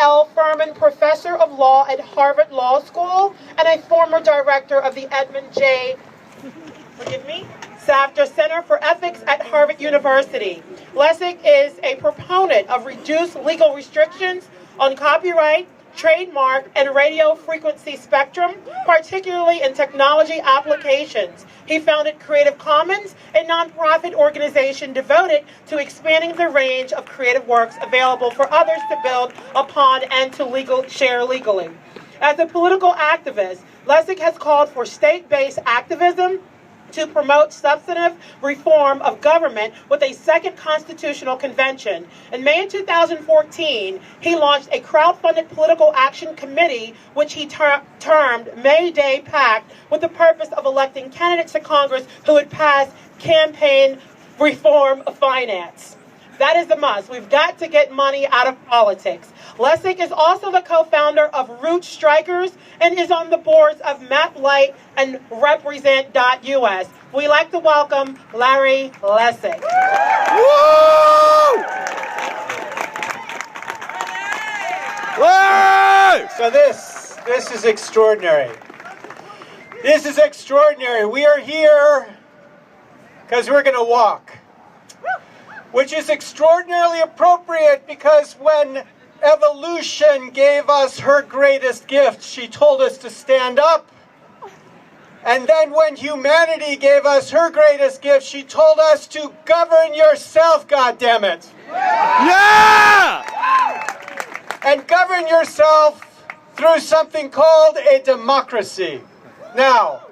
L. Furman Professor of Law at Harvard Law School and a former director of the Edmund J. Safter Center for Ethics at Harvard University. Lessig is a proponent of reduced legal restrictions on copyright, trademark, and radio frequency spectrum, particularly in technology applications. He founded Creative Commons, a nonprofit organization devoted to expanding the range of creative works available for others to build upon and to share legally. As a political activist, Lessig has called for state-based activism to promote substantive reform of government with a second constitutional convention. In May of 2014, he launched a crowd-funded political action committee, which he termed May Day Pact, with the purpose of electing candidates to Congress who would pass campaign reform finance. That is a must. We've got to get money out of politics. Lessig is also the co-founder of Root Strikers and is on the boards of MapLight and Represent.us. We'd like to welcome Larry Lessig. Woo! Woo! So this is extraordinary. This is extraordinary. We are here because we're going to walk, which is extraordinarily appropriate because when evolution gave us her greatest gift, she told us to stand up. And then when humanity gave us her greatest gift, she told us to govern yourself, goddammit. Yeah! And govern yourself through something called a democracy. Now,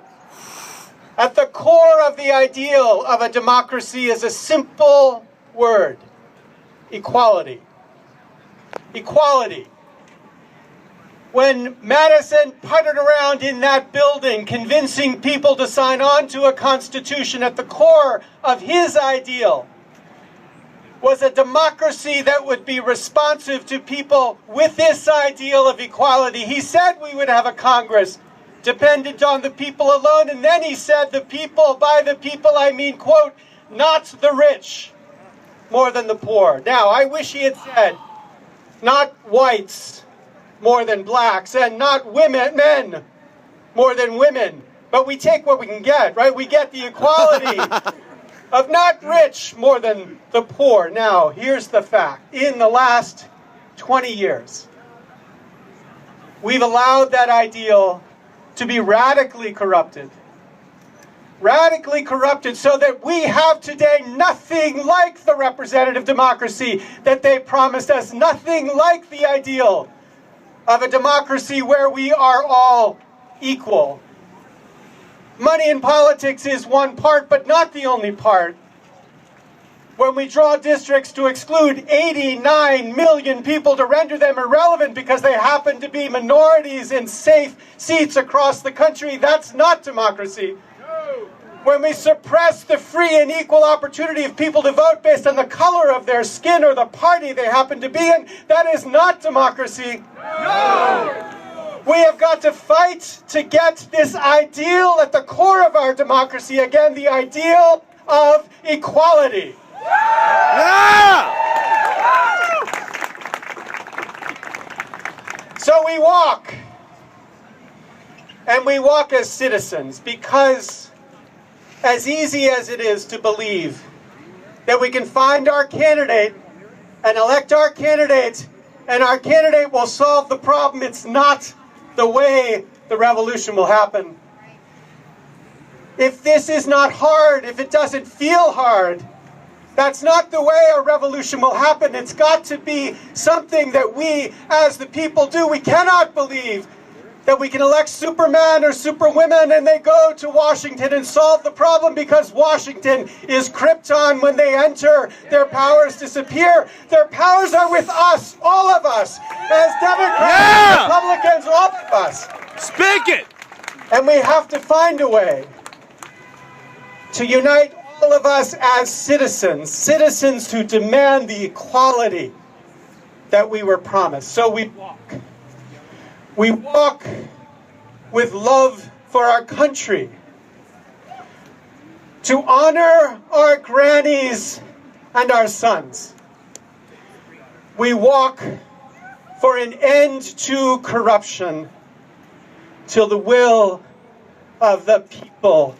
at the core of the ideal of a democracy is a simple word: equality. Equality. When Madison puttered around in that building convincing people to sign on to a constitution, at the core of his ideal was a democracy that would be responsive to people with this ideal of equality. He said we would have a Congress dependent on the people alone, and then he said the people, by the people I mean, quote, not the rich more than the poor. Now, I wish he had said not whites more than blacks, and not men more than women. But we take what we can get, right? We get the equality of not rich more than the poor. Now, here's the fact. In the last 20 years, we've allowed that ideal to be radically corrupted. Radically corrupted so that we have today nothing like the representative democracy that they promised us, nothing like the ideal of a democracy where we are all equal. Money in politics is one part, but not the only part. When we draw districts to exclude 89 million people to render them irrelevant because they happen to be minorities in safe seats across the country, that's not democracy. When we suppress the free and equal opportunity of people to vote based on the color of their skin or the party they happen to be in, that is not democracy. No! We have got to fight to get this ideal at the core of our democracy, again, the ideal of equality. Yeah! So we walk, and we walk as citizens, because as easy as it is to believe that we can find our candidate and elect our candidate, and our candidate will solve the problem, it's not the way the revolution will happen. If this is not hard, if it doesn't feel hard, that's not the way a revolution will happen. It's got to be something that we, as the people, do. We cannot believe that we can elect Superman or Superwomen and they go to Washington and solve the problem because Washington is Krypton. When they enter, their powers disappear. Their powers are with us, all of us, as Democrats, Republicans, all of us. Speak it! And we have to find a way to unite all of us as citizens, citizens who demand the equality that we were promised. So we walk. We walk with love for our country, to honor our grannies and our sons. We walk for an end to corruption till the will of the people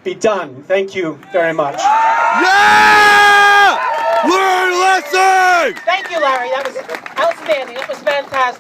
be done. Thank you very much. Yeah! Learn Lessig! Thank you, Larry. That was outstanding. That was fantastic.